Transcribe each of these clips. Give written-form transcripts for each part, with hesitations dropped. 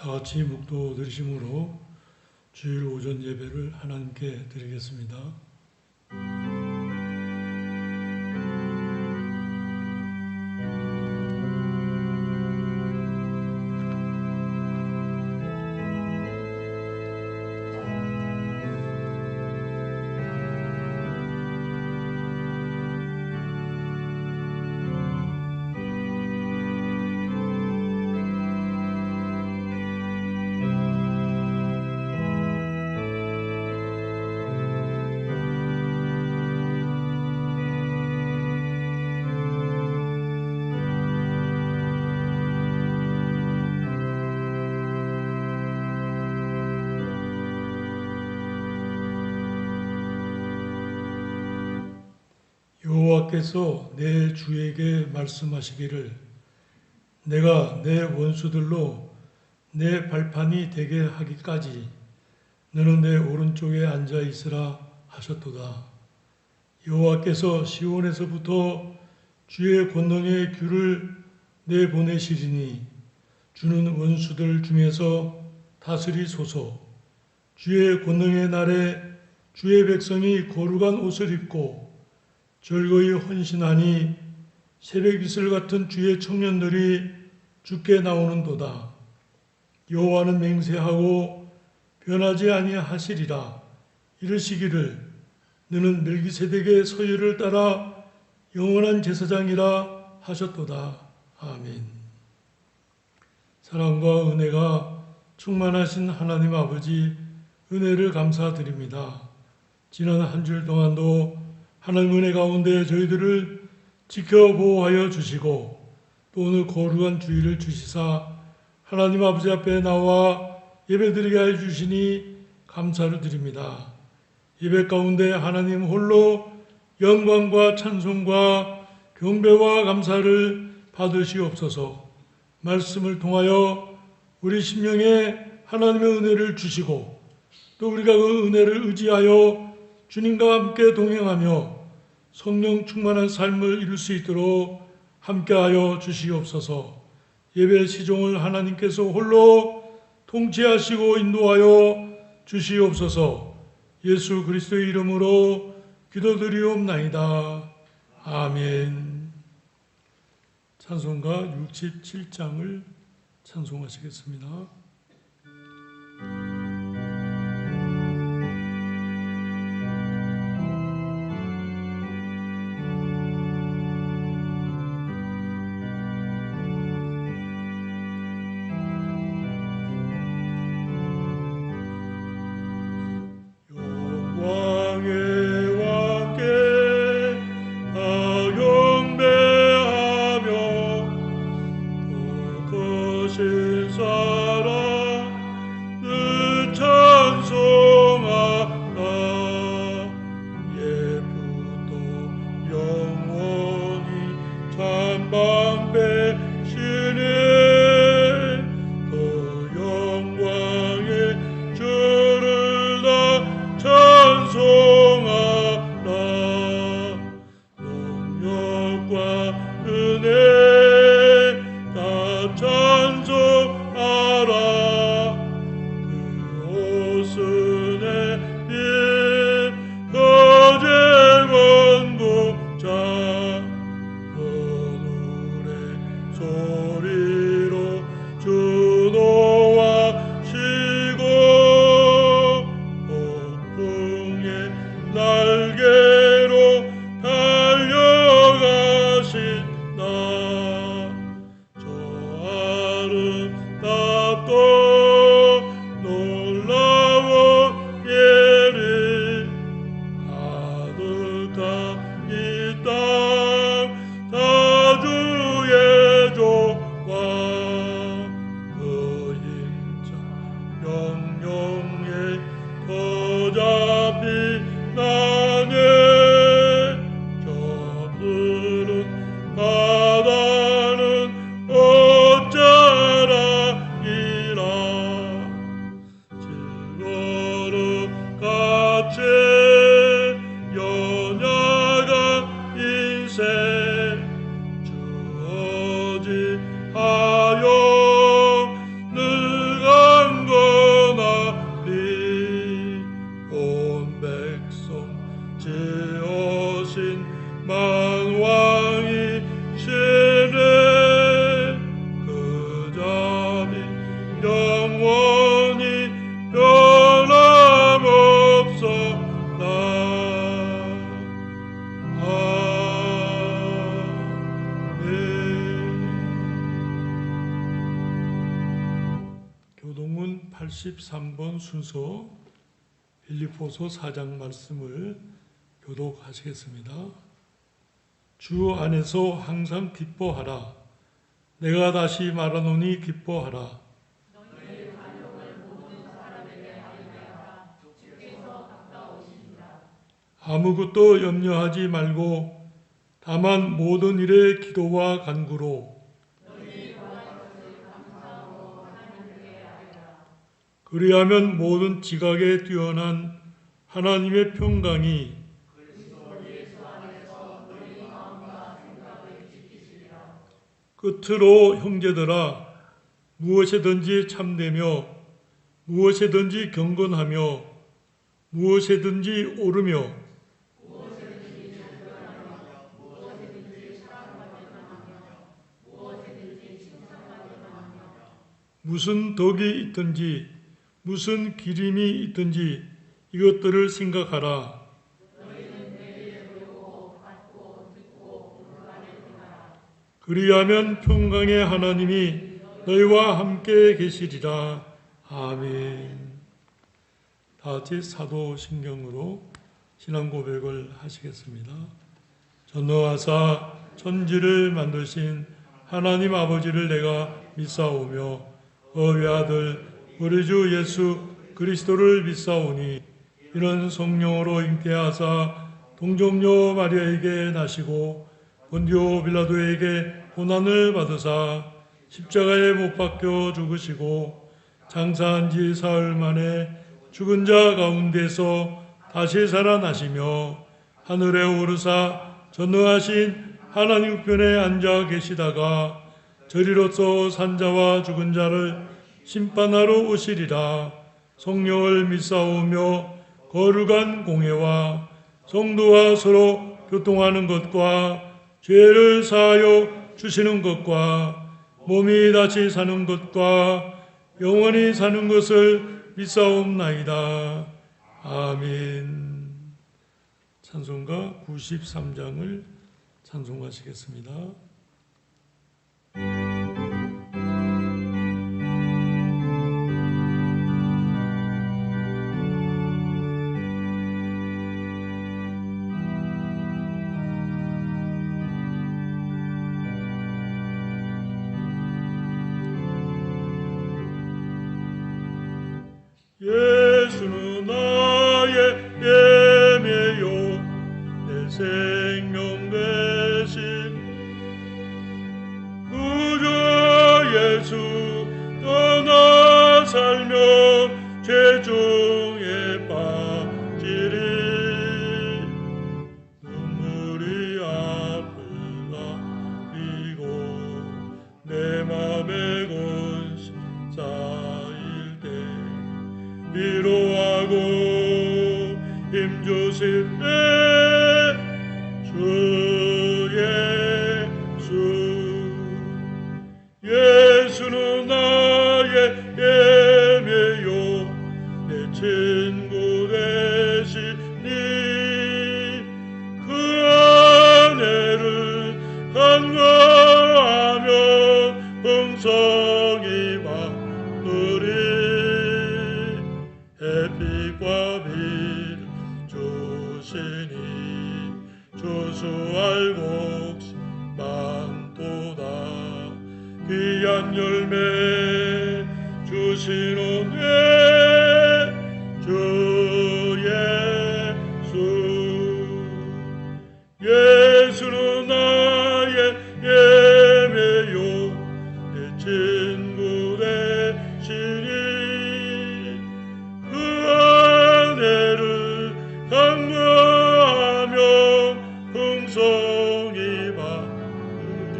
다 같이 묵도 드리심으로 주일 오전 예배를 하나님께 드리겠습니다. 여호와께서 내 주에게 말씀하시기를 내가 내 원수들로 내 발판이 되게 하기까지 너는 내 오른쪽에 앉아 있으라 하셨도다. 여호와께서 시온에서부터 주의 권능의 귤을 내보내시리니 주는 원수들 중에서 다스리소서. 주의 권능의 날에 주의 백성이 거룩한 옷을 입고 즐거이 헌신하니 새벽 이슬 같은 주의 청년들이 주께 나오는도다. 여호와는 맹세하고 변하지 아니하시리라. 이르시기를 너는 멜기세덱의 서유를 따라 영원한 제사장이라 하셨도다. 아멘. 사랑과 은혜가 충만하신 하나님 아버지 은혜를 감사드립니다. 지난 한 주일 동안도 하나님 은혜 가운데 저희들을 지켜 보호하여 주시고 또 오늘 거룩한 주일을 주시사 하나님 아버지 앞에 나와 예배드리게 하여 주시니 감사를 드립니다. 예배 가운데 하나님 홀로 영광과 찬송과 경배와 감사를 받으시옵소서. 말씀을 통하여 우리 심령에 하나님의 은혜를 주시고 또 우리가 그 은혜를 의지하여 주님과 함께 동행하며 성령 충만한 삶을 이룰 수 있도록 함께하여 주시옵소서. 예배 시종을 하나님께서 홀로 통치하시고 인도하여 주시옵소서. 예수 그리스도의 이름으로 기도드리옵나이다. 아멘. 찬송가 67장을 찬송하시겠습니다. 사랑 늘 만왕이시네 그 자비 영원히 변함없사다. 교동문 83번 순서 빌립보서 4장 말씀을 교독하시겠습니다. 주 안에서 항상 기뻐하라. 내가 다시 말하노니 기뻐하라. 너희의 간용을 모든 사람에게 알리라. 주께서 가까우시니라. 아무것도 염려하지 말고 다만 모든 일에 기도와 간구로 너희 구하는 것을 감사하고 하나님께 알리라. 그리하면 모든 지각에 뛰어난 하나님의 평강이 끝으로 형제들아 무엇이든지 참되며 무엇이든지 경건하며 무엇이든지 옳으며 무슨 덕이 있든지 무슨 기림이 있든지 이것들을 생각하라. 그리하면 평강의 하나님이 너희와 함께 계시리라. 아멘. 다 같이 사도신경으로 신앙 고백을 하시겠습니다. 전능하사 천지를 만드신 하나님 아버지를 내가 믿사오며 외아들 우리 주 예수 그리스도를 믿사오니 이는 성령으로 잉태하사 동정녀 마리아에게 나시고 본디오 빌라도에게 고난을 받으사 십자가에 못 박혀 죽으시고 장사한 지 사흘 만에 죽은 자 가운데서 다시 살아나시며 하늘에 오르사 전능하신 하나님 우편에 앉아 계시다가 저리로서 산자와 죽은 자를 심판하러 오시리라. 성령을 믿사오며 거룩한 공회와 성도와 서로 교통하는 것과 죄를 사하여 주시는 것과 몸이 다시 사는 것과 영원히 사는 것을 믿사옵나이다. 아멘. 찬송가 93장을 찬송하시겠습니다. 예수는 나의 예매요 내 생명 되신 구주 예수 떠나 살면 죄 중에 빠지리 눈물이 앞을 가리고 내 맘에 근심 쌓일 때 위로하고 힘주실 때 주 예수 예수는 나의 예매요 내 친구 되시니 그 은혜를 간과하며 풍성히 받으리 햇빛과 비를 주시니 주수할 곡식 많도다 귀한 열매 주시는 주 예수 예수는 나의 예매요 내 친구 되시니 그 은혜를 간구하며 풍성히 받으리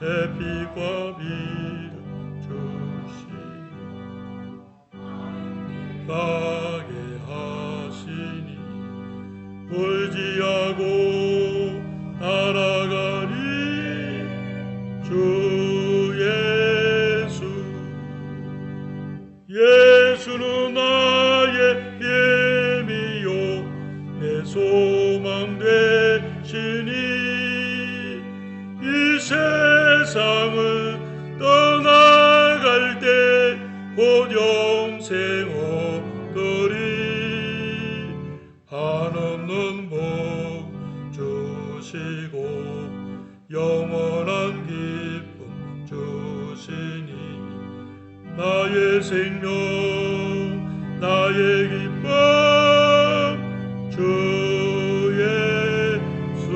햇빛과 비를 주시니 가게 하시니 울지 하고 따라가리. 주 예수는 나의 힘이요 내 소망 되시니 이 세상을 떠나갈 때 곧 영생 얻으리. 한없는 복 주시고 영원한 기쁨 주시니 나의 생명 나의 기쁨 주 예수.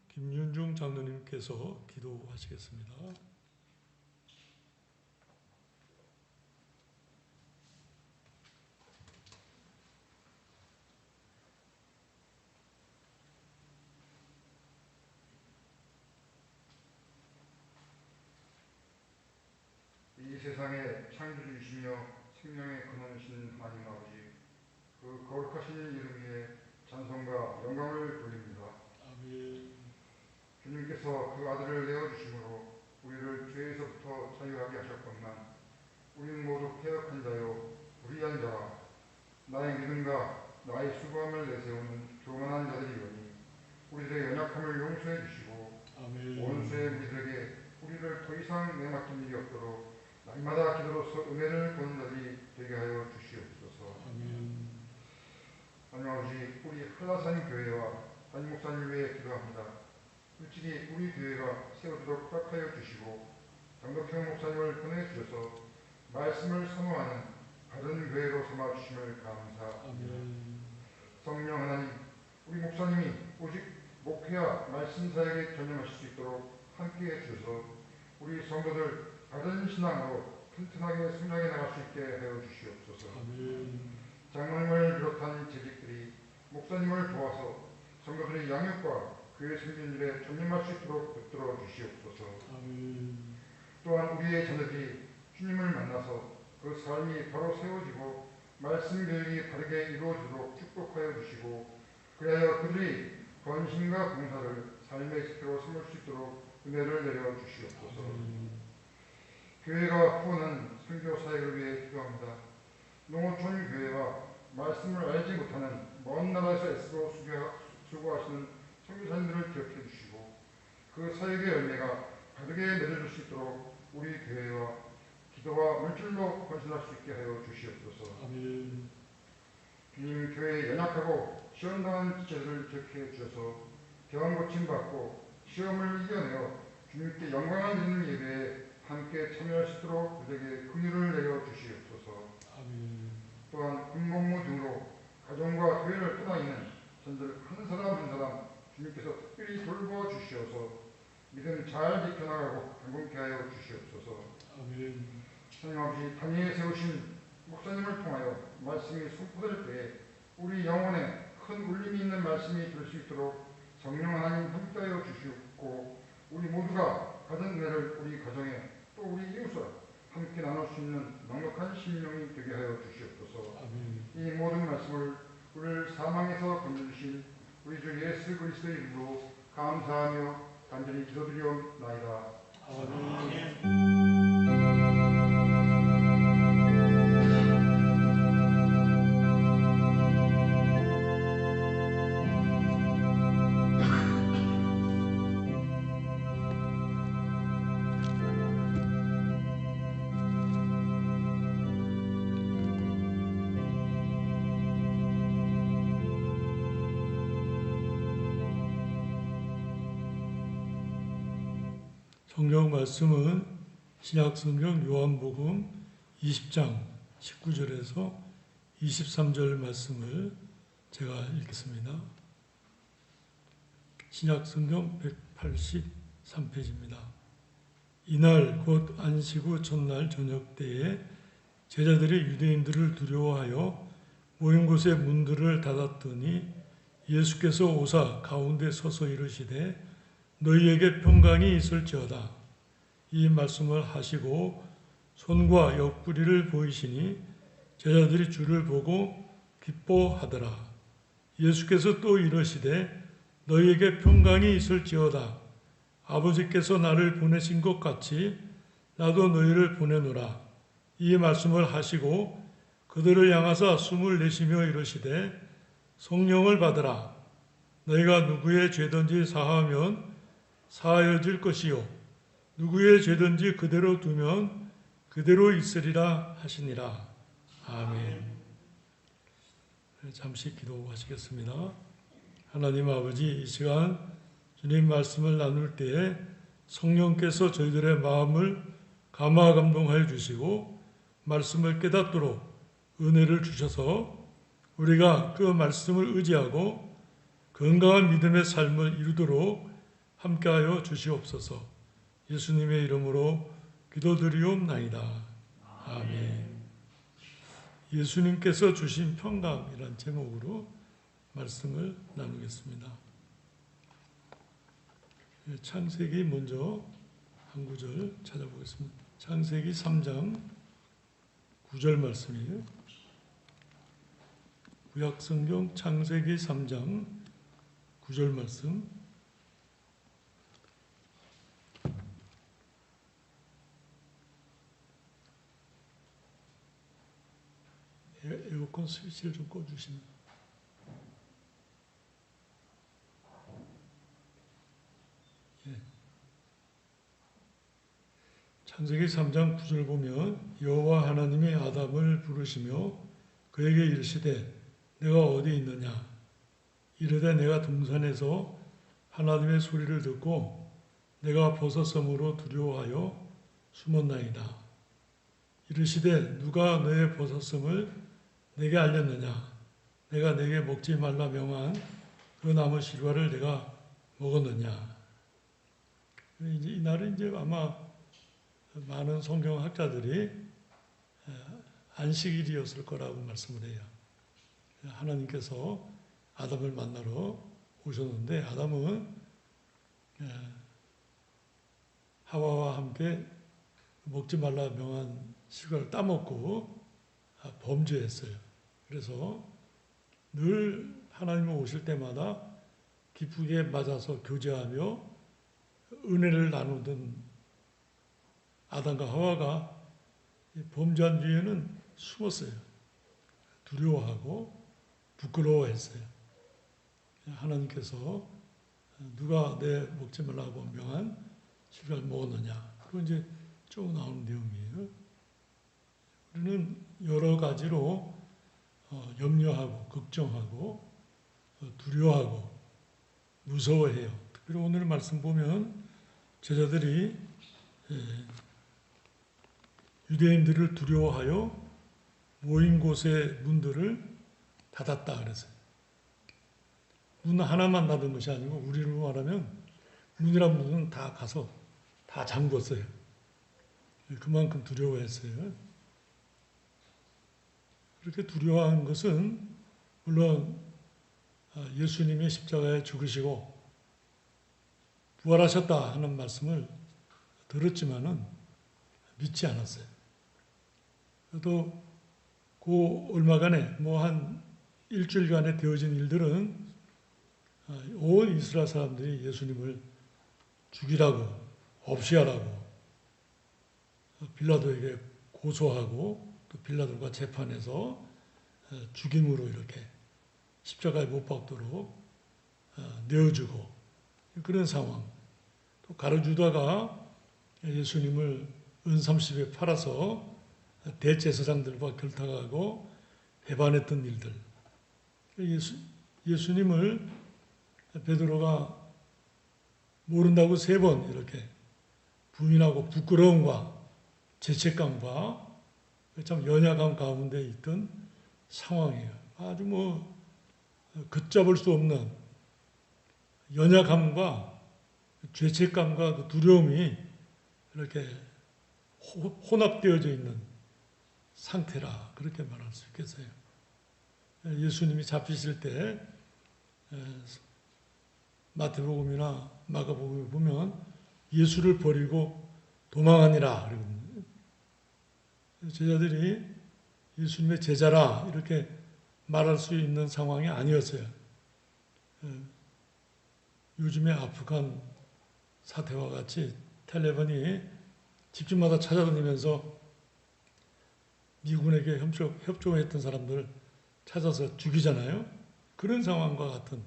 김윤중 장로님께서 기도하시겠습니다. 이 세상의 창조주이시며 생명의 근원이신 하나님 아버지, 그 거룩하신 이름 위에 찬송과 영광을 돌립니다. 아멘. 주님께서 그 아들을 내어주심으로 우리를 죄에서부터 자유하게 하셨건만 우리는 모두 패역한 자요 불의한 자라. 나의 믿음과 나의 수고함을 내세우는 교만한 자들이오니 우리들의 연약함을 용서해 주시고 아멘. 원수의 우리들에게 우리를 더 이상 내맡길 일이 없도록 날마다 기도로서 은혜를 보는 자들이 되게 하여 주시옵소서. 아멘. 하나님 아버지, 우리 한라산 교회와 담임 목사님 위해 기도합니다. 일찍이 우리 교회가 세워지도록 허락하여 주시고 장덕형 목사님을 보내주셔서 말씀을 선호하는 바른 교회로 삼아주심을 감사합니다. 아멘. 성령 하나님, 우리 목사님이 오직 목회와 말씀 사역에 전념하실 수 있도록 함께해 주셔서 우리 성도들 바른 신앙으로 튼튼하게 성장해 나갈 수 있게 하여 주시옵소서. 아멘. 장로님을 비롯한 재직들이 목사님을 도와서 성도들의 양육과 교회 섬기는 일에 전념할 수 있도록 붙들어 주시옵소서. 아멘. 또한 우리의 자녀들이 주님을 만나서 그 삶이 바로 세워지고 말씀 교육이 바르게 이루어지도록 축복하여 주시고 그리하여 그들이 헌신과 봉사를 삶의 지표로 삼을 수 있도록 은혜를 내려 주시옵소서. 교회가 후원한 선교 사역을 위해 기도합니다. 농어촌 교회와 말씀을 알지 못하는 먼 나라에서 애쓰고 수고하시는 선교사님들을 기억해 주시고 그 사역의 열매가 바르게 맺어질 수 있도록 우리 교회와 기도와 물질로 헌신할 수 있게 하여 주시옵소서. 아멘. 주님, 교회에 연약하고 시험당한 지체들을 기억해 주셔서 병 고침받고 시험을 이겨내어 주님께 영광을 드리는 예배에 함께 참여할 수 있도록 그들에게 긍휼을 내려 주시옵소서. 아멘. 또한 군복무 등으로 가정과 교회를 떠나있는 전들 한 사람 한 사람 주님께서 특별히 돌보아 주시어서 믿음 잘 지켜나가고 강건케 하여 주시옵소서. 아멘. 하나님 아버지, 단위에 세우신 목사님을 통하여 말씀이 선포될 때에 우리 영혼에 큰 울림이 있는 말씀이 될 수 있도록 성령 하나님 함께하여 주시옵고 우리 모두가 받은 은혜를 우리 가정에 또 우리 이웃과 함께 나눌 수 있는 넉넉한 심령이 되게 하여 주시옵소서. 아멘. 이 모든 말씀을 우리를 사망에서 건져주신 우리 주 예수 그리스도의 이름으로 감사하며 간절히 기도드리옵나이다. 아멘. 성경 말씀은 신약성경 요한복음 20장 19절에서 23절 말씀을 제가 읽겠습니다. 신약성경 183페이지입니다. 이날 곧 안식 후 첫날 저녁 때에 제자들이 유대인들을 두려워하여 모인 곳의 문들을 닫았더니 예수께서 오사 가운데 서서 이르시되 너희에게 평강이 있을지어다. 이 말씀을 하시고 손과 옆구리를 보이시니 제자들이 주를 보고 기뻐하더라. 예수께서 또 이르시되 너희에게 평강이 있을지어다. 아버지께서 나를 보내신 것 같이 나도 너희를 보내노라. 이 말씀을 하시고 그들을 향하사 숨을 내쉬며 이르시되 성령을 받으라. 너희가 누구의 죄든지 사하면 사하여질 것이요 누구의 죄든지 그대로 두면 그대로 있으리라 하시니라. 아멘. 잠시 기도하시겠습니다. 하나님 아버지, 이 시간 주님 말씀을 나눌 때에 성령께서 저희들의 마음을 감화 감동하여 주시고 말씀을 깨닫도록 은혜를 주셔서 우리가 그 말씀을 의지하고 건강한 믿음의 삶을 이루도록 함께하여 주시옵소서. 예수님의 이름으로 기도드리옵나이다. 아멘. 예수님께서 주신 평강이란 제목으로 말씀을 나누겠습니다. 창세기 먼저 한 구절 찾아보겠습니다. 창세기 3장 9절 말씀이에요. 구약성경 창세기 3장 9절 말씀. 에어컨 스위치를 좀 꺼주시면. 예. 창세기 3장 9절 보면 여호와 하나님이 아담을 부르시며 그에게 이르시되 내가 어디 있느냐? 이르되 내가 동산에서 하나님의 소리를 듣고 내가 버섯섬으로 두려워하여 숨었나이다. 이르시되 누가 너의 버섯섬을 내게 알렸느냐? 내가 내게 먹지 말라 명한 그 나무 실과를 내가 먹었느냐? 이날은 이제 아마 많은 성경학자들이 안식일이었을 거라고 말씀을 해요. 하나님께서 아담을 만나러 오셨는데 아담은 하와와 함께 먹지 말라 명한 실과를 따먹고 범죄했어요. 그래서 늘 하나님 오실 때마다 기쁘게 맞아서 교제하며 은혜를 나누던 아담과 하와가 범죄한 뒤에는 숨었어요. 두려워하고 부끄러워했어요. 하나님께서 누가 내 먹지 말라고 명한 실과를 먹었느냐. 그건 이제 쭉 나오는 내용이에요. 우리는 여러 가지로 염려하고 걱정하고 두려워하고 무서워해요. 특별히 오늘 말씀 보면 제자들이 유대인들을 두려워하여 모인 곳의 문들을 닫았다 그랬어요. 문 하나만 닫은 것이 아니고 우리로 말하면 문이란 문은 다 가서 다 잠궜어요. 그만큼 두려워했어요. 그렇게 두려워한 것은 물론 예수님이 십자가에 죽으시고 부활하셨다 하는 말씀을 들었지만은 믿지 않았어요. 또 그 얼마간에 한 일주일간에 되어진 일들은 온 이스라엘 사람들이 예수님을 죽이라고 없이 하라고 빌라도에게 고소하고 또 빌라도가 재판에서 죽임으로 이렇게 십자가에 못 박도록 내어주고 그런 상황. 또 가룟유다가 예수님을 은30에 팔아서 대제사장들과 결탁하고 배반했던 일들. 예수님을 베드로가 모른다고 3번 이렇게 부인하고 부끄러움과 죄책감과 참 연약함 가운데 있던 상황이에요. 아주 걷잡을 수 없는 연약함과 죄책감과 그 두려움이 이렇게 혼합되어져 있는 상태라 그렇게 말할 수 있겠어요. 예수님이 잡히실 때 마태복음이나 마가복음에 보면 예수를 버리고 도망하니라 그러거든요. 제자들이 예수님의 제자라 이렇게 말할 수 있는 상황이 아니었어요. 요즘의 아프간 사태와 같이 탈레반이 집집마다 찾아다니면서 미군에게 협조했던 사람들 찾아서 죽이잖아요. 그런 상황과 같은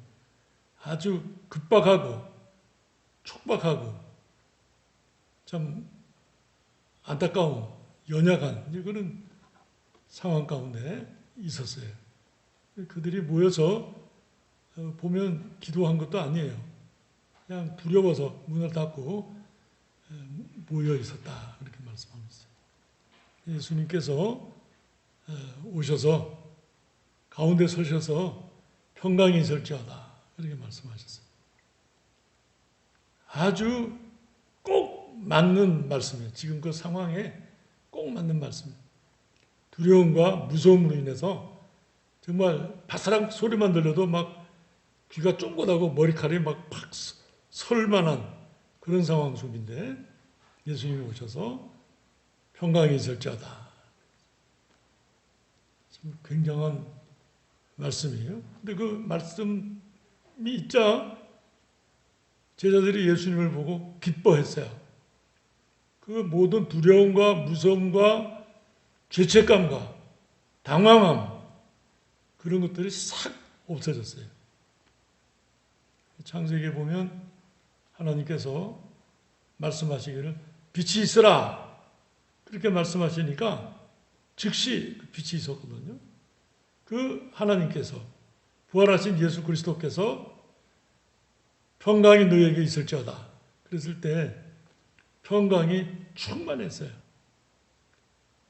아주 급박하고 촉박하고 참 안타까운 연약한 그런 상황 가운데 있었어요. 그들이 모여서 보면 기도한 것도 아니에요. 그냥 두려워서 문을 닫고 모여 있었다. 그렇게 말씀하고 있어요. 예수님께서 오셔서 가운데 서셔서 평강이 있을지어다. 그렇게 말씀하셨어요. 아주 꼭 맞는 말씀이에요. 지금 그 상황에 꼭 맞는 말씀이에요. 두려움과 무서움으로 인해서 정말 바사락 소리만 들려도 막 귀가 쫑긋하고 머리카락이 막 팍 설만한 그런 상황 속인데 예수님이 오셔서 평강이 있을지어다. 참 굉장한 말씀이에요. 근데 그 말씀이 있자 제자들이 예수님을 보고 기뻐했어요. 그 모든 두려움과 무서움과 죄책감과 당황함 그런 것들이 싹 없어졌어요. 창세기에 보면 하나님께서 말씀하시기를 빛이 있으라 그렇게 말씀하시니까 즉시 빛이 있었거든요. 그 하나님께서 부활하신 예수 그리스도께서 평강이 너희에게 있을지어다 그랬을 때 평강이 충만했어요.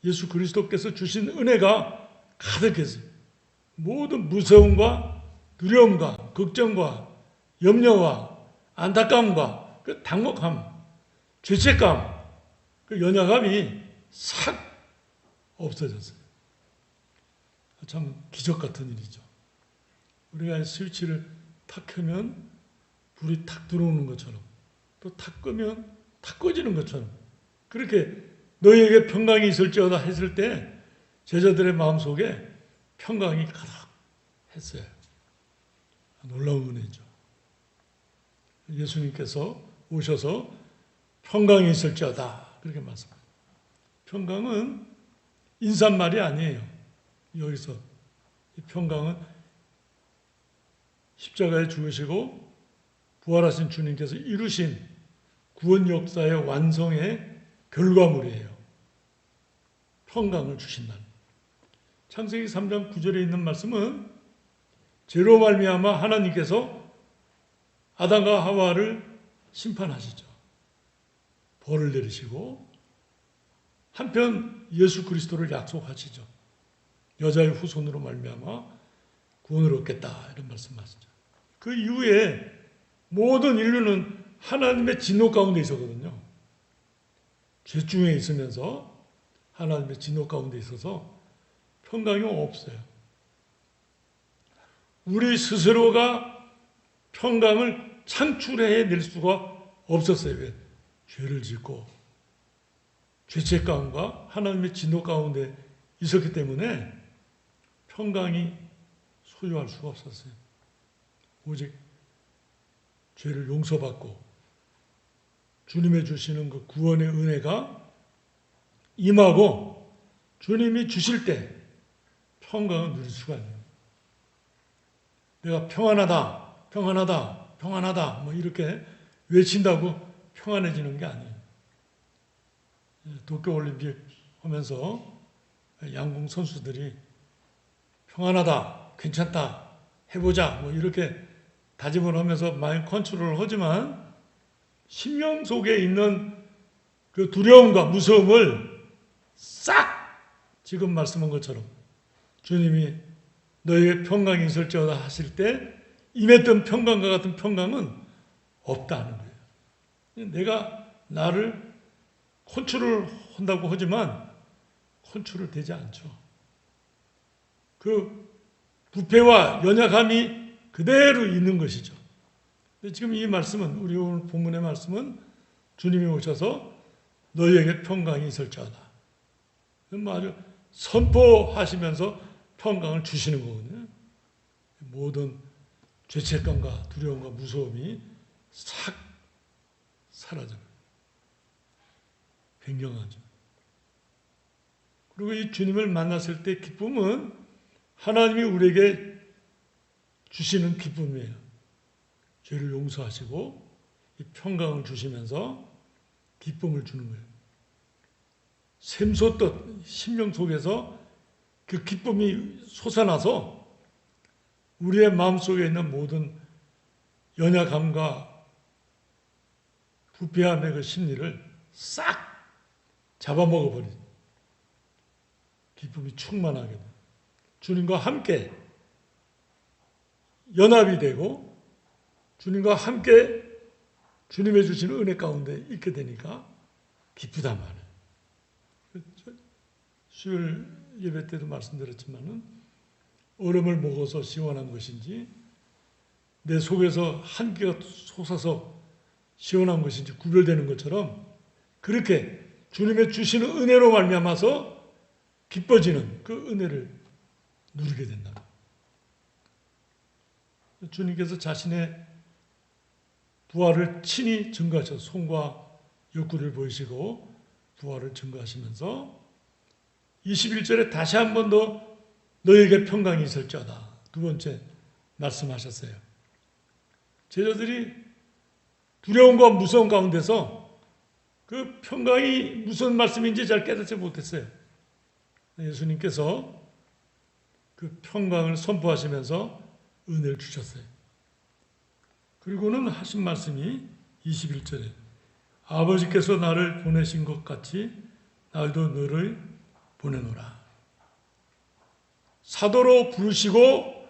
예수 그리스도께서 주신 은혜가 가득했어요. 모든 무서움과 두려움과 걱정과 염려와 안타까움과 그 당혹함, 죄책감, 그 연약함이 싹 없어졌어요. 참 기적 같은 일이죠. 우리가 스위치를 탁 켜면 불이 탁 들어오는 것처럼 또 탁 끄면 탁 꺼지는 것처럼 그렇게 너희에게 평강이 있을지어다 했을 때 제자들의 마음속에 평강이 가득했어요. 놀라운 은혜죠. 예수님께서 오셔서 평강이 있을지어다 그렇게 말씀합니다. 평강은 인사말이 아니에요. 여기서 이 평강은 십자가에 죽으시고 부활하신 주님께서 이루신 구원 역사의 완성의 결과물이에요. 평강을 주신다는. 창세기 3장 9절에 있는 말씀은 죄로 말미암아 하나님께서 아담과 하와를 심판하시죠. 벌을 내리시고 한편 예수 그리스도를 약속하시죠. 여자의 후손으로 말미암아 구원을 얻겠다 이런 말씀하시죠. 그 이후에 모든 인류는 하나님의 진노 가운데 있었거든요. 죄중에 있으면서 하나님의 진노 가운데 있어서 평강이 없어요. 우리 스스로가 평강을 창출해낼 수가 없었어요. 왜? 죄를 짓고 죄책감과 하나님의 진노 가운데 있었기 때문에 평강이 소유할 수가 없었어요. 오직 죄를 용서받고 주님의 주시는 그 구원의 은혜가 임하고 주님이 주실 때 평강을 누릴 수가 있는 거예요. 내가 평안하다, 평안하다, 평안하다 뭐 이렇게 외친다고 평안해지는 게 아니에요. 도쿄올림픽 하면서 양궁 선수들이 평안하다, 괜찮다, 해보자 뭐 이렇게 다짐을 하면서 마인드 컨트롤을 하지만 심령 속에 있는 그 두려움과 무서움을 싹 지금 말씀한 것처럼 주님이 너희의 평강이 있을지어다 하실 때 임했던 평강과 같은 평강은 없다는 거예요. 내가 나를 컨트롤 한다고 하지만 컨트롤 되지 않죠. 그 부패와 연약함이 그대로 있는 것이죠. 지금 이 말씀은 우리 오늘 본문의 말씀은 주님이 오셔서 너희에게 평강이 있을지어다. 아주 선포하시면서 평강을 주시는 거거든요. 모든 죄책감과 두려움과 무서움이 싹 사라져요. 변경하죠. 그리고 이 주님을 만났을 때 기쁨은 하나님이 우리에게 주시는 기쁨이에요. 죄를 용서하시고 이 평강을 주시면서 기쁨을 주는 거예요. 샘솟듯 심령 속에서 그 기쁨이 솟아나서 우리의 마음속에 있는 모든 연약함과 부패함의 그 심리를 싹 잡아먹어버리죠. 기쁨이 충만하게 돼요. 주님과 함께 연합이 되고 주님과 함께 주님의 주시는 은혜 가운데 있게 되니까 기쁘단 말이에요. 수요일 예배 때도 말씀드렸지만은 얼음을 먹어서 시원한 것인지 내 속에서 한기가 솟아서 시원한 것인지 구별되는 것처럼 그렇게 주님의 주시는 은혜로 말미암아서 기뻐지는 그 은혜를 누리게 된다. 주님께서 자신의 부활을 친히 증거하셔서 손과 욕구를 보이시고 부활을 증거하시면서 21절에 다시 한 번 더 너에게 평강이 있을지어다. 두 번째 말씀하셨어요. 제자들이 두려움과 무서움 가운데서 그 평강이 무슨 말씀인지 잘 깨닫지 못했어요. 예수님께서 그 평강을 선포하시면서 은혜를 주셨어요. 그리고는 하신 말씀이 21절에 아버지께서 나를 보내신 것 같이 나도 너를 보내노라. 사도로 부르시고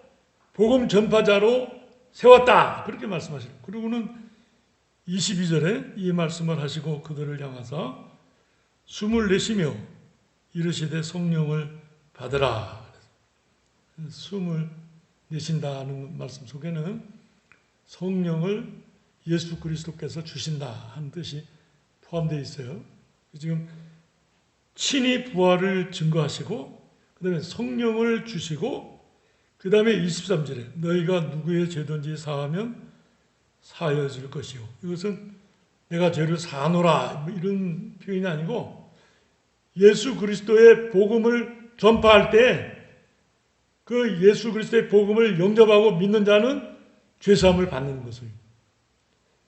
복음 전파자로 세웠다. 그렇게 말씀하시고 그리고는 22절에 이 말씀을 하시고 그들을 향하사 숨을 내쉬며 이르시되 성령을 받으라. 숨을 내쉰다는 말씀 속에는 성령을 예수 그리스도께서 주신다 하는 뜻이 포함되어 있어요. 지금 친히 부활을 증거하시고 그 다음에 성령을 주시고 그 다음에 23절에 너희가 누구의 죄든지 사하면 사하여질 것이요. 이것은 내가 죄를 사하노라 이런 표현이 아니고 예수 그리스도의 복음을 전파할 때 그 예수 그리스도의 복음을 영접하고 믿는 자는 죄사함을 받는 것을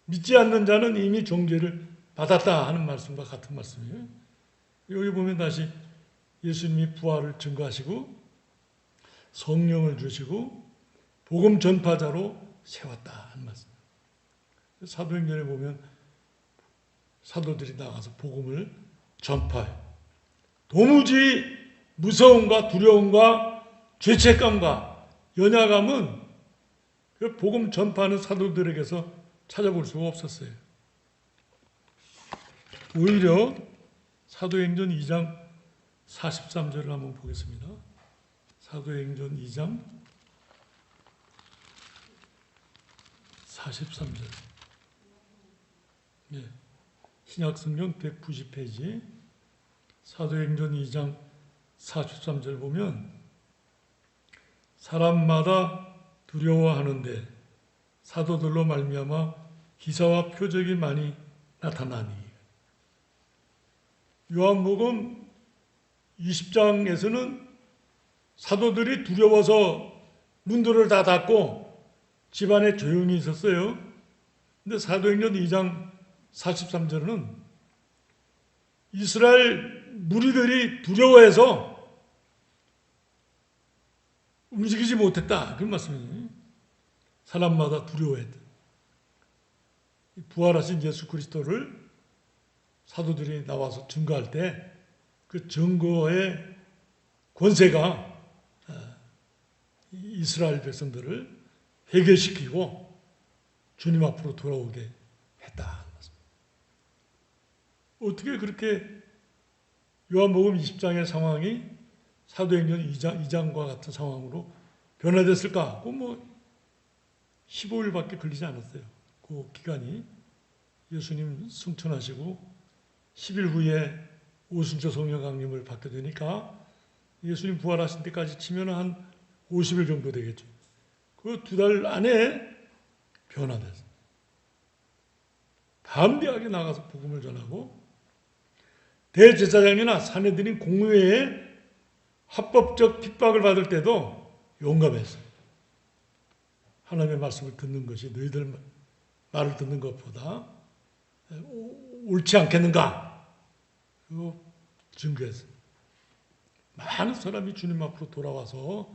믿지 않는 자는 이미 정죄를 받았다 하는 말씀과 같은 말씀이에요. 여기 보면 다시 예수님이 부활을 증거하시고 성령을 주시고 복음 전파자로 세웠다 하는 말씀. 사도행전에 보면 사도들이 나가서 복음을 전파해요. 도무지 무서움과 두려움과 죄책감과 연약함은 그 복음 전파하는 사도들에게서 찾아볼 수가 없었어요. 오히려 사도행전 2장 43절을 한번 보겠습니다. 사도행전 2장 43절. 네. 신약성경 190페이지 사도행전 2장 43절 보면 사람마다 두려워하는데 사도들로 말미암아 기사와 표적이 많이 나타나니. 요한복음 20장에서는 사도들이 두려워서 문들을 다 닫고 집안에 조용히 있었어요. 근데 사도행전 2장 43절은 이스라엘 무리들이 두려워해서 움직이지 못했다. 그런 말씀이에요. 사람마다 두려워했다. 부활하신 예수 그리스도를 사도들이 나와서 증거할 때 그 증거의 권세가 이스라엘 백성들을 회개시키고 주님 앞으로 돌아오게 했다. 어떻게 그렇게 요한복음 20장의 상황이 사도행전 2장과 같은 상황으로 변화됐을까? 그 15일밖에 걸리지 않았어요. 그 기간이 예수님 승천하시고 10일 후에 오순절 성령 강림을 받게 되니까 예수님 부활하신 때까지 치면 한 50일 정도 되겠죠. 그 그 2달 안에 변화됐어요. 담대하게 나가서 복음을 전하고 대제사장이나 사내들인 공회에 합법적 핍박을 받을 때도 용감했어요. 하나님의 말씀을 듣는 것이 너희들 말을 듣는 것보다 옳지 않겠는가? 그거 증거했어요. 많은 사람이 주님 앞으로 돌아와서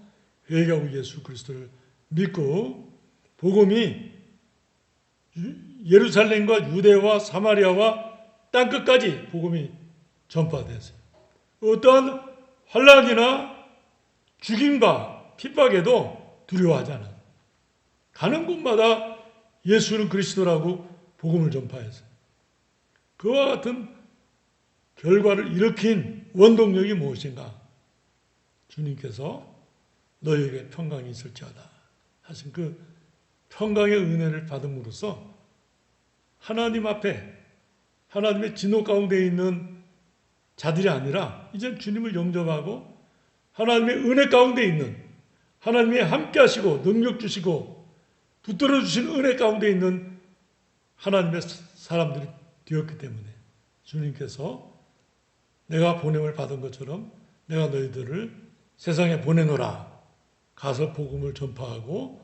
회개하고 예수 그리스도를 믿고 복음이 예루살렘과 유대와 사마리아와 땅끝까지 복음이 전파됐어요. 어떠한 환난이나 죽임과 핍박에도 두려워하지 않아요. 가는 곳마다 예수는 그리스도라고 복음을 전파했어요. 그와 같은 결과를 일으킨 원동력이 무엇인가? 주님께서 너희에게 평강이 있을지어다 하신 그 평강의 은혜를 받음으로써 하나님 앞에 하나님의 진노 가운데 있는 자들이 아니라 이제 주님을 영접하고 하나님의 은혜 가운데 있는 하나님이 함께 하시고 능력 주시고 붙들어 주신 은혜 가운데 있는 하나님의 사람들이 되었기 때문에 주님께서 내가 보냄을 받은 것처럼 내가 너희들을 세상에 보내노라. 가서 복음을 전파하고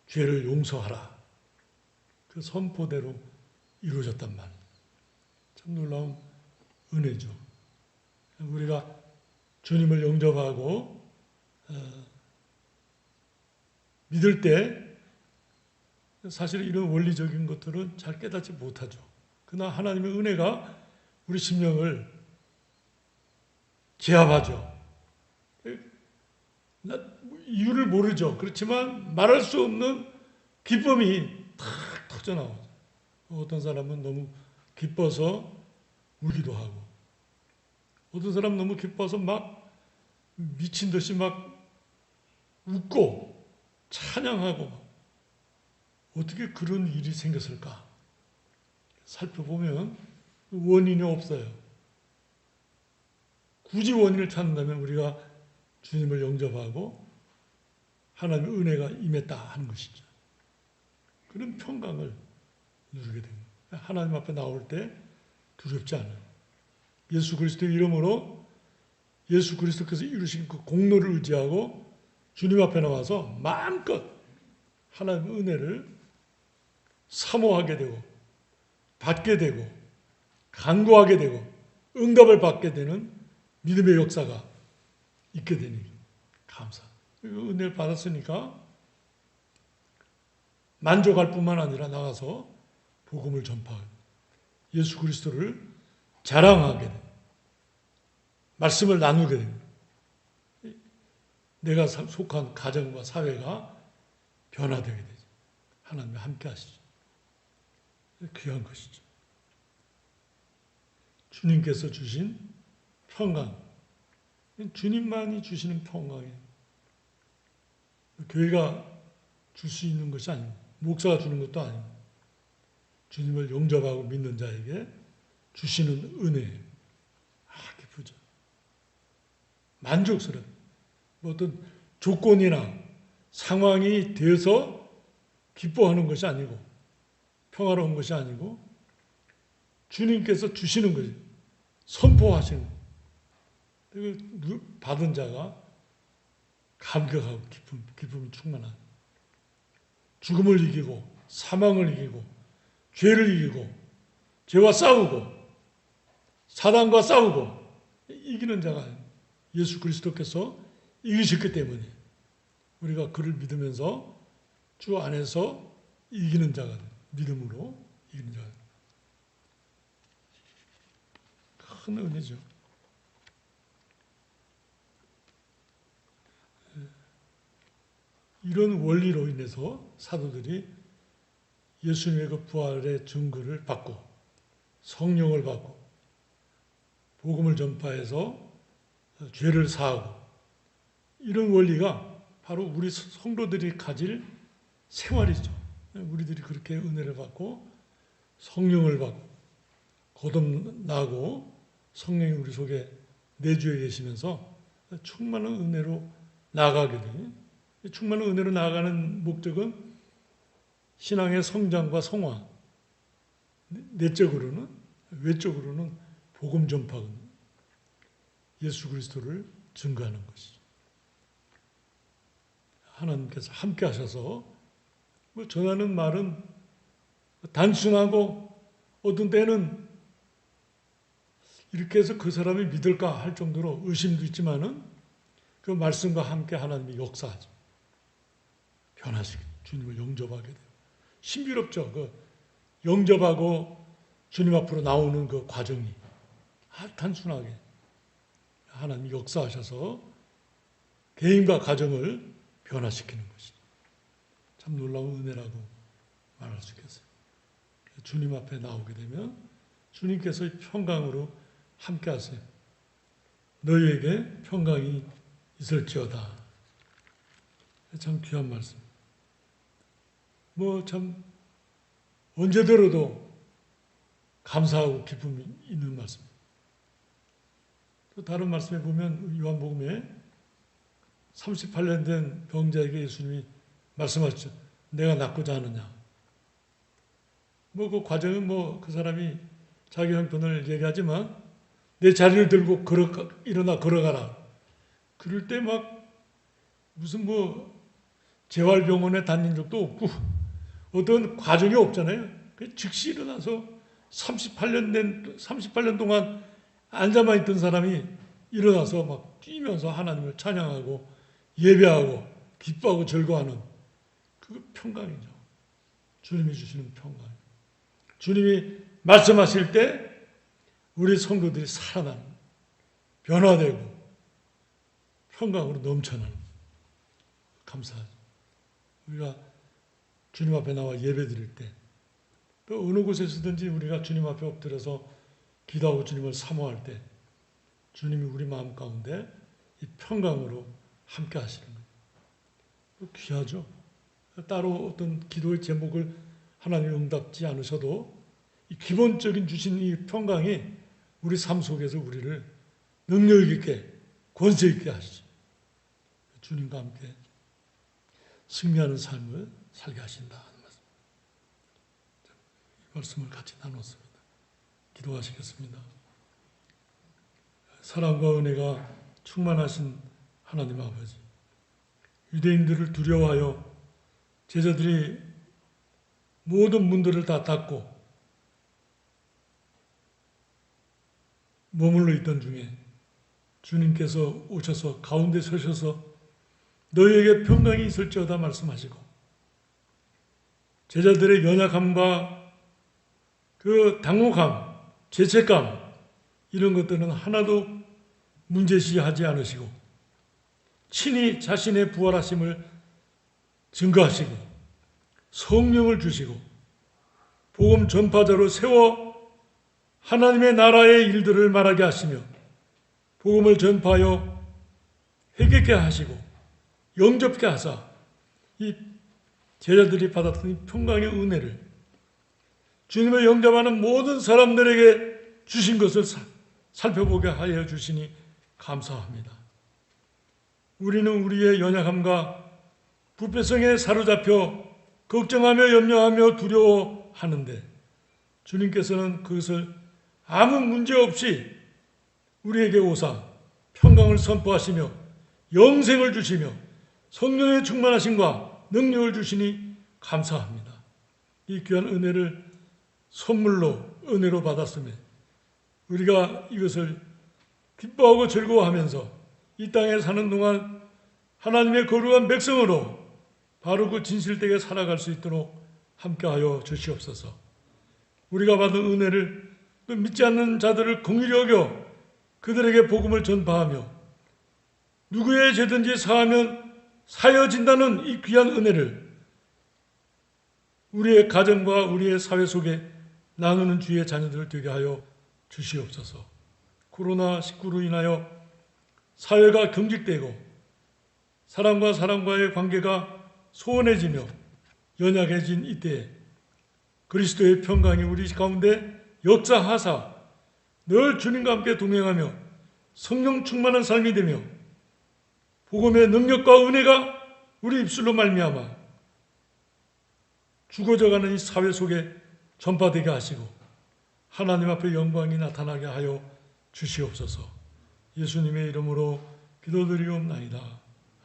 죄를 용서하라. 그 선포대로 이루어졌단 말이에요. 참 놀라운 은혜죠. 우리가 주님을 영접하고 믿을 때 사실 이런 원리적인 것들은 잘 깨닫지 못하죠. 그러나 하나님의 은혜가 우리 심령을 제압하죠. 이유를 모르죠. 그렇지만 말할 수 없는 기쁨이 탁 터져나오죠. 어떤 사람은 너무 기뻐서 울기도 하고 어떤 사람은 너무 기뻐서 막 미친 듯이 막 웃고 찬양하고 어떻게 그런 일이 생겼을까? 살펴보면 원인이 없어요. 굳이 원인을 찾는다면 우리가 주님을 영접하고 하나님의 은혜가 임했다 하는 것이죠. 그런 평강을 누리게 됩니다. 하나님 앞에 나올 때 두렵지 않아요. 예수 그리스도의 이름으로 예수 그리스도께서 이루신 그 공로를 의지하고 주님 앞에 나와서 마음껏 하나님의 은혜를 사모하게 되고 받게 되고 간구하게 되고 응답을 받게 되는 믿음의 역사가 있게 되니 감사. 은혜를 받았으니까 만족할 뿐만 아니라 나가서 복음을 전파하고 예수 그리스도를 자랑하게 됩니다. 말씀을 나누게 됩니다. 내가 속한 가정과 사회가 변화되게 되죠. 하나님이 함께 하시죠. 귀한 것이죠. 주님께서 주신 평강. 주님만이 주시는 평강이에요. 교회가 줄 수 있는 것이 아닙니다. 목사가 주는 것도 아닙니다. 주님을 영접하고 믿는 자에게 주시는 은혜예요. 기쁘죠. 만족스러워. 어떤 조건이나 상황이 되어서 기뻐하는 것이 아니고 평화로운 것이 아니고 주님께서 주시는 거죠. 선포하시는 거예요. 받은 자가 감격하고 기쁨이 충만한 죽음을 이기고 사망을 이기고 죄를 이기고 죄와 싸우고 사단과 싸우고 이기는 자가 예수 그리스도께서 이기셨기 때문에 우리가 그를 믿으면서 주 안에서 이기는 자가 믿음으로 이기는 자가 큰 은혜죠. 이런 원리로 인해서 사도들이 예수님의 그 부활의 증거를 받고 성령을 받고 복음을 전파해서 죄를 사하고 이런 원리가 바로 우리 성도들이 가질 생활이죠. 우리들이 그렇게 은혜를 받고 성령을 받고 거듭나고 성령이 우리 속에 내주해 계시면서 충만한 은혜로 나아가게 되니 충만한 은혜로 나아가는 목적은 신앙의 성장과 성화, 내적으로는, 외적으로는 복음 전파거든요. 예수 그리스도를 증거하는 것이죠. 하나님께서 함께 하셔서 전하는 말은 단순하고 어떤 때는 이렇게 해서 그 사람이 믿을까 할 정도로 의심도 있지만은 그 말씀과 함께 하나님이 역사하죠. 변화시키고 주님을 영접하게 돼요. 신비롭죠. 그 영접하고 주님 앞으로 나오는 그 과정이 단순하게 하나님이 역사하셔서 개인과 가정을 변화시키는 것이죠. 참 놀라운 은혜라고 말할 수 있겠어요. 주님 앞에 나오게 되면 주님께서 평강으로 함께 하세요. 너희에게 평강이 있을지어다. 참 귀한 말씀. 참 언제 들어도 감사하고 기쁨이 있는 말씀. 또 다른 말씀에 보면 요한복음에 38년 된 병자에게 예수님이 말씀하셨죠. 내가 낫고자 하느냐. 그 과정은 그 사람이 자기 형편을 얘기하지만 내 자리를 들고 일어나 걸어가라. 그럴 때 무슨 재활병원에 다닌 적도 없고 어떤 과정이 없잖아요. 즉시 일어나서 38년 동안 앉아만 있던 사람이 일어나서 뛰면서 하나님을 찬양하고 예배하고 기뻐하고 즐거워하는 그 평강이죠. 주님이 주시는 평강. 주님이 말씀하실 때 우리 성도들이 살아나는, 변화되고 평강으로 넘쳐나는. 감사하죠. 우리가 주님 앞에 나와 예배 드릴 때, 또 어느 곳에서든지 우리가 주님 앞에 엎드려서 기도하고 주님을 사모할 때 주님이 우리 마음 가운데 이 평강으로 함께 하시는 거예요. 귀하죠. 따로 어떤 기도의 제목을 하나님이 응답지 않으셔도 이 기본적인 주신 이 평강이 우리 삶 속에서 우리를 능력 있게 권세 있게 하시죠. 주님과 함께 승리하는 삶을 살게 하신다 하는 말씀. 이 말씀을 같이 나눴습니다. 기도하시겠습니다. 사랑과 은혜가 충만하신 하나님 아버지, 유대인들을 두려워하여 제자들이 모든 문들을 다 닫고 머물러 있던 중에 주님께서 오셔서 가운데 서셔서 너희에게 평강이 있을지어다 말씀하시고 제자들의 연약함과 그 당혹함, 죄책감 이런 것들은 하나도 문제시하지 않으시고 친히 자신의 부활하심을 증거하시고 성령을 주시고 복음 전파자로 세워 하나님의 나라의 일들을 말하게 하시며 복음을 전파하여 회개케 하시고 영접케 하사 이 제자들이 받았던 이 평강의 은혜를 주님을 영접하는 모든 사람들에게 주신 것을 살펴보게 하여 주시니 감사합니다. 우리는 우리의 연약함과 부패성에 사로잡혀 걱정하며 염려하며 두려워하는데 주님께서는 그것을 아무 문제 없이 우리에게 오사 평강을 선포하시며 영생을 주시며 성령의 충만하심과 능력을 주시니 감사합니다. 이 귀한 은혜를 선물로 은혜로 받았으며 우리가 이것을 기뻐하고 즐거워하면서 이 땅에 사는 동안 하나님의 거룩한 백성으로 바로 그 진실되게 살아갈 수 있도록 함께하여 주시옵소서. 우리가 받은 은혜를 또 믿지 않는 자들을 긍휼히 여겨 그들에게 복음을 전파하며 누구의 죄든지 사하면 사여진다는 이 귀한 은혜를 우리의 가정과 우리의 사회 속에 나누는 주의 자녀들 되게 하여 주시옵소서. 코로나19로 인하여 사회가 경직되고 사람과 사람과의 관계가 소원해지며 연약해진 이때에 그리스도의 평강이 우리 가운데 역사하사 늘 주님과 함께 동행하며 성령 충만한 삶이 되며 복음의 능력과 은혜가 우리 입술로 말미암아 죽어져가는 이 사회 속에 전파되게 하시고 하나님 앞에 영광이 나타나게 하여 주시옵소서. 예수님의 이름으로 기도드리옵나이다.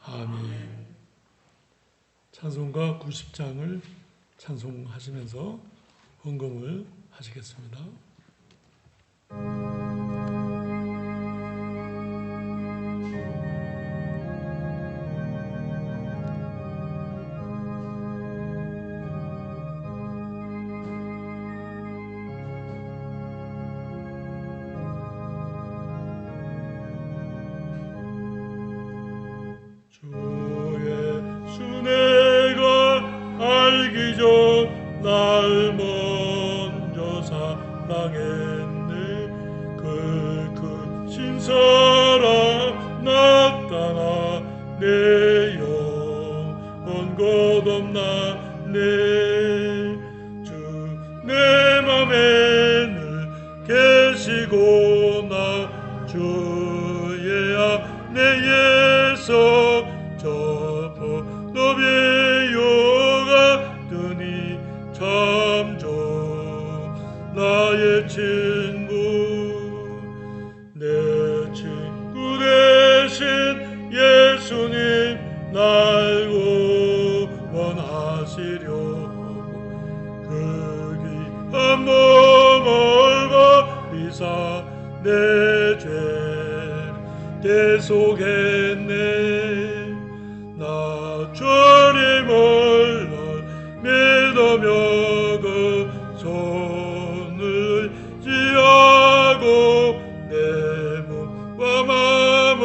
아멘. 찬송가 90장을 찬송하시면서 헌금을 하시겠습니다. 날 먼저 사랑했네. 그 크신 사랑 나타나 내 영혼 거듭나네. 주 내 맘에 늘 계시고 나 주의 안에 예서 저 포도비유가 뜨니 참 좋은 나의 친구. 내 친구 되신 예수님 날 구원하시려고 그 귀한 몸을 버리사 내 죄를 대속했네. 나 주님을 믿으며 그 손을 지하고 내 몸과 마음을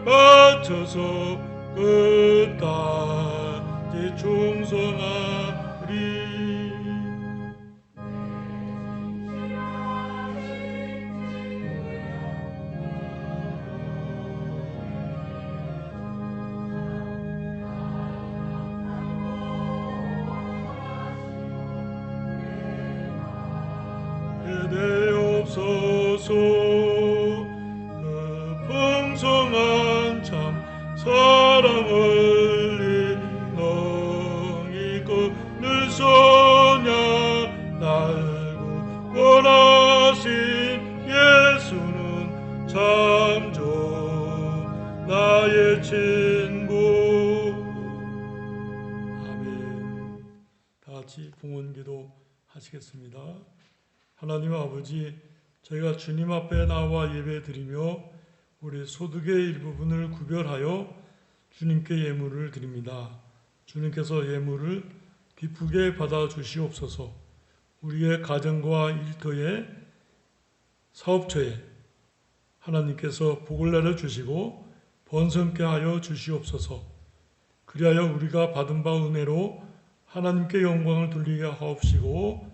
맞춰서 끝까지 충성하리. 되옵소서. 그 풍성한 참 사랑을 너희 늘 소냐 날 구원하신 예수는 참 좋은 나의 친구. 아멘. 다 같이 봉헌기도 하시겠습니다. 하나님 아버지, 저희가 주님 앞에 나와 예배드리며 우리 소득의 일부분을 구별하여 주님께 예물을 드립니다. 주님께서 예물을 기쁘게 받아 주시옵소서. 우리의 가정과 일터에 사업처에 하나님께서 복을 내려 주시고 번성케 하여 주시옵소서. 그리하여 우리가 받은 바 은혜로 하나님께 영광을 돌리게 하옵시고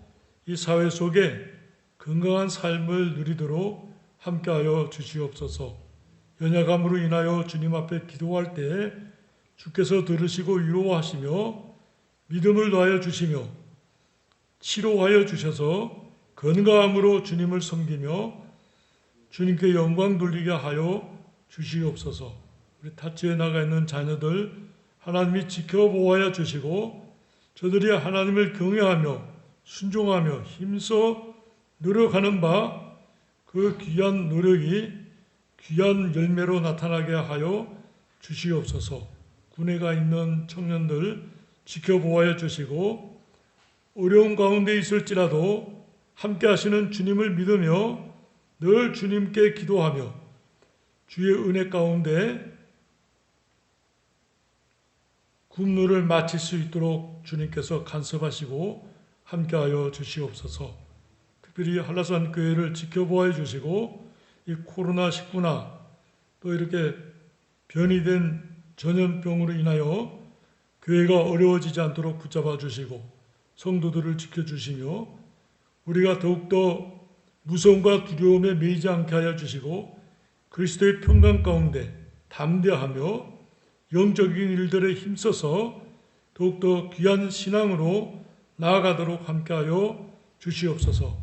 이 사회 속에 건강한 삶을 누리도록 함께하여 주시옵소서. 연약함으로 인하여 주님 앞에 기도할 때 주께서 들으시고 위로하시며 믿음을 더하여 주시며 치료하여 주셔서 건강함으로 주님을 섬기며 주님께 영광 돌리게 하여 주시옵소서. 우리 타치에 나가 있는 자녀들 하나님이 지켜보아야 주시고 저들이 하나님을 경외하며 순종하며 힘써 노력하는 바 그 귀한 노력이 귀한 열매로 나타나게 하여 주시옵소서. 군에 가 있는 청년들 지켜보아야 주시고 어려운 가운데 있을지라도 함께 하시는 주님을 믿으며 늘 주님께 기도하며 주의 은혜 가운데 군무를 마칠 수 있도록 주님께서 간섭하시고 함께하여 주시옵소서. 특별히 한라산 교회를 지켜보아 주시고 이 코로나19나 또 이렇게 변이된 전염병으로 인하여 교회가 어려워지지 않도록 붙잡아 주시고 성도들을 지켜주시며 우리가 더욱더 무서움과 두려움에 매이지 않게 하여 주시고 그리스도의 평강 가운데 담대하며 영적인 일들에 힘써서 더욱더 귀한 신앙으로 나아가도록 함께하여 주시옵소서.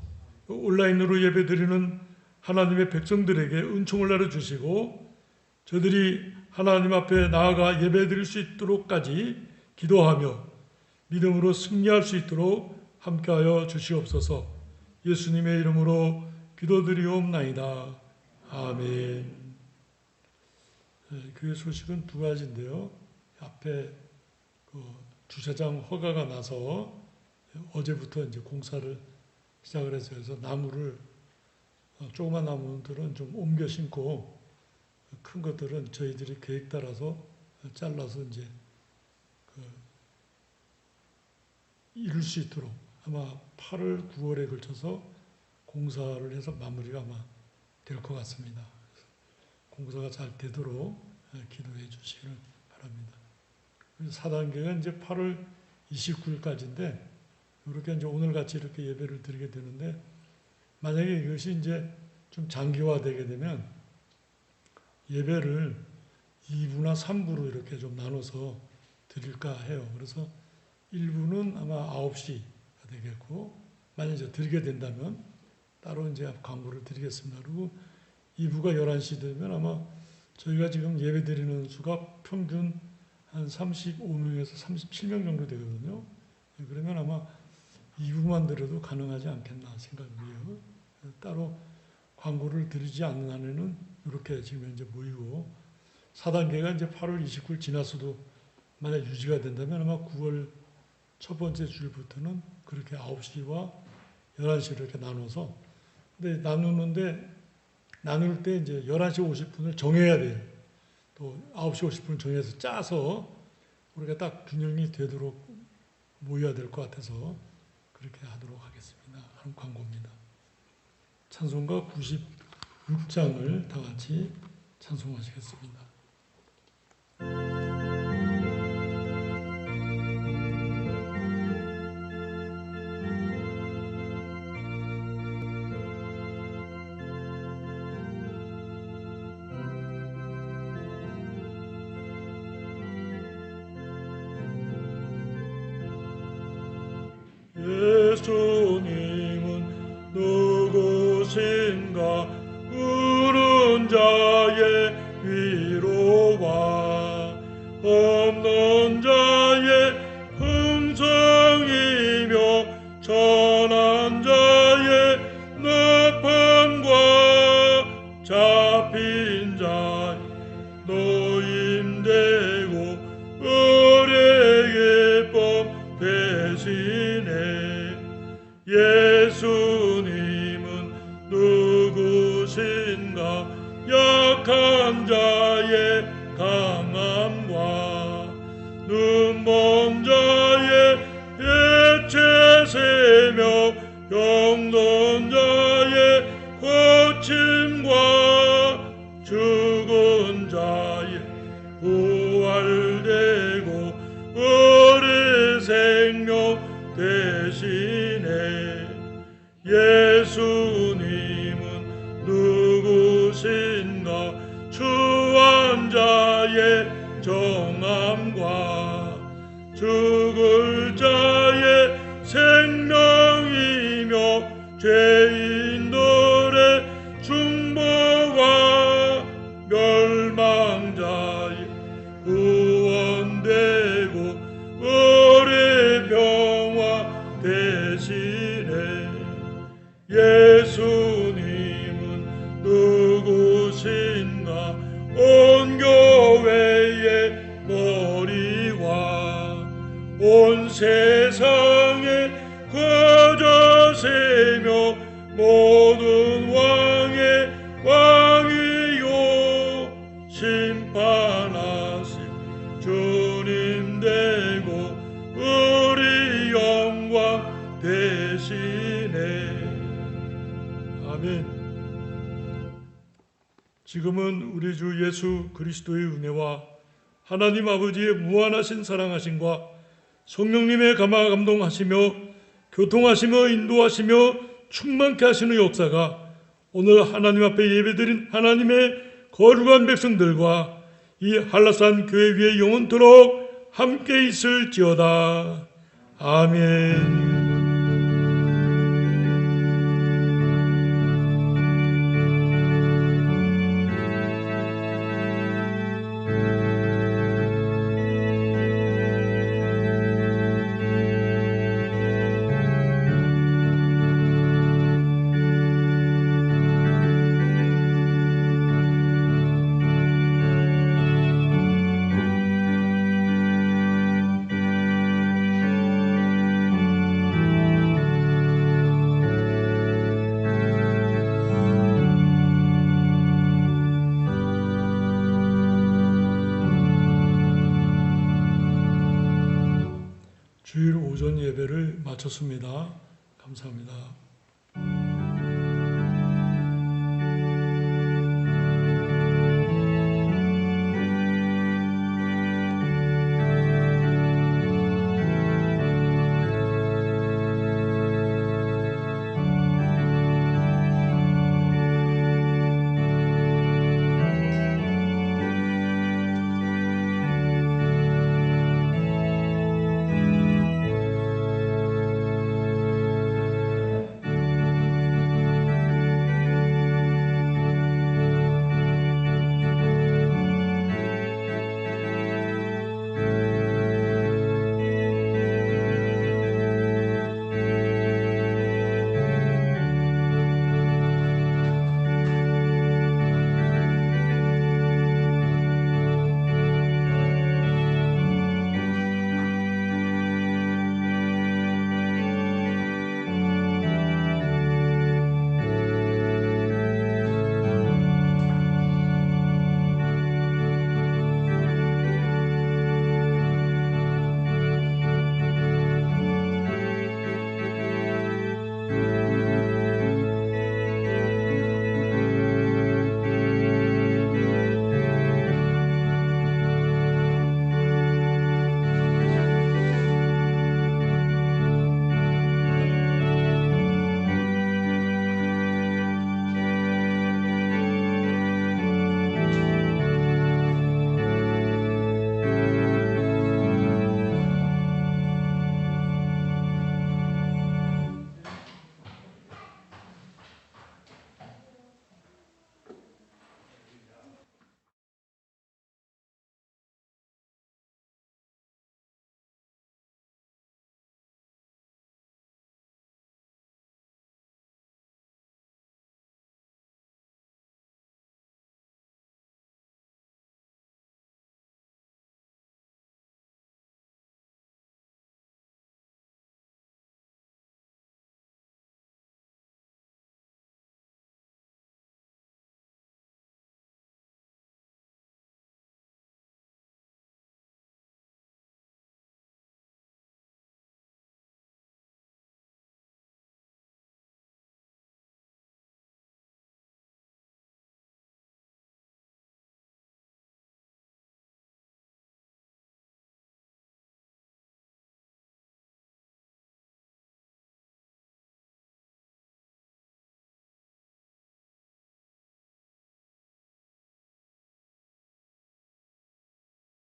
온라인으로 예배드리는 하나님의 백성들에게 은총을 내려주시고 저들이 하나님 앞에 나아가 예배드릴 수 있도록까지 기도하며 믿음으로 승리할 수 있도록 함께하여 주시옵소서. 예수님의 이름으로 기도드리옵나이다. 아멘. 그 소식은 두 가지인데요. 앞에 주차장 허가가 나서 어제부터 이제 공사를 시작을 해서 그래서 나무를 조그만 나무들은 좀 옮겨 심고 큰 것들은 저희들이 계획 따라서 잘라서 이제 이룰 수 있도록 아마 8월, 9월에 걸쳐서 공사를 해서 마무리가 아마 될 것 같습니다. 공사가 잘 되도록 기도해 주시기를 바랍니다. 4단계가 이제 8월 29일까지인데 이렇게 이제 오늘 같이 이렇게 예배를 드리게 되는데 만약에 이것이 이제 좀 장기화되게 되면 예배를 2부나 3부로 이렇게 좀 나눠서 드릴까 해요. 그래서 1부는 아마 9시가 되겠고 만약에 드리게 된다면 따로 이제 광고를 드리겠습니다. 그리고 2부가 11시 되면 아마 저희가 지금 예배 드리는 수가 평균 한 35명에서 37명 정도 되거든요. 그러면 아마 2부만 들어도 가능하지 않겠나 생각이에요. 따로 광고를 드리지 않는 한에는 이렇게 지금 현재 모이고 4단계가 이제 8월 29일 지나서도 만약 유지가 된다면 아마 9월 첫 번째 주일부터는 그렇게 9시와 11시 이렇게 나눠서 근데 나눌 때 이제 11시 50분을 정해야 돼요. 또 9시 50분을 정해서 짜서 우리가 딱 균형이 되도록 모여야 될 것 같아서 그렇게 하도록 하겠습니다. 하는 광고입니다. 찬송가 96장을 다 같이 찬송하시겠습니다. 예수님은 누구신가 우는 자의 위로와 없는 자의 흥성이며 천한 자의 나팔과 잡힌 자의 노임되고 의뢰의 법 대신에 예수님은 누구신가 약한 자의 강함과 눈먼 자의 해체세며 병든 자의 고침과 죽은 자의 부활되고 우리 생명 대신에 예수님은 누구신가 추한 자의 정함과 죽을 자의 생명이며 죄인들의 중보와 멸망자의 구원되고 우리 병화 대신에 예수님은 누구신가 온 교회의 머리와 온 세상의 거저세며 모든 왕의 왕이요 심판하실 주님 되고 우리 영광 대신에 아멘. 지금은 우리 주 예수 그리스도의 은혜와 하나님 아버지의 무한하신 사랑하심과 성령님의 감화 감동하시며 교통하시며 인도하시며 충만케 하시는 역사가 오늘 하나님 앞에 예배드린 하나님의 거룩한 백성들과 이 한라산 교회 위에 영원토록 함께 있을지어다. 아멘. 주일 오전 예배를 마쳤습니다. 감사합니다.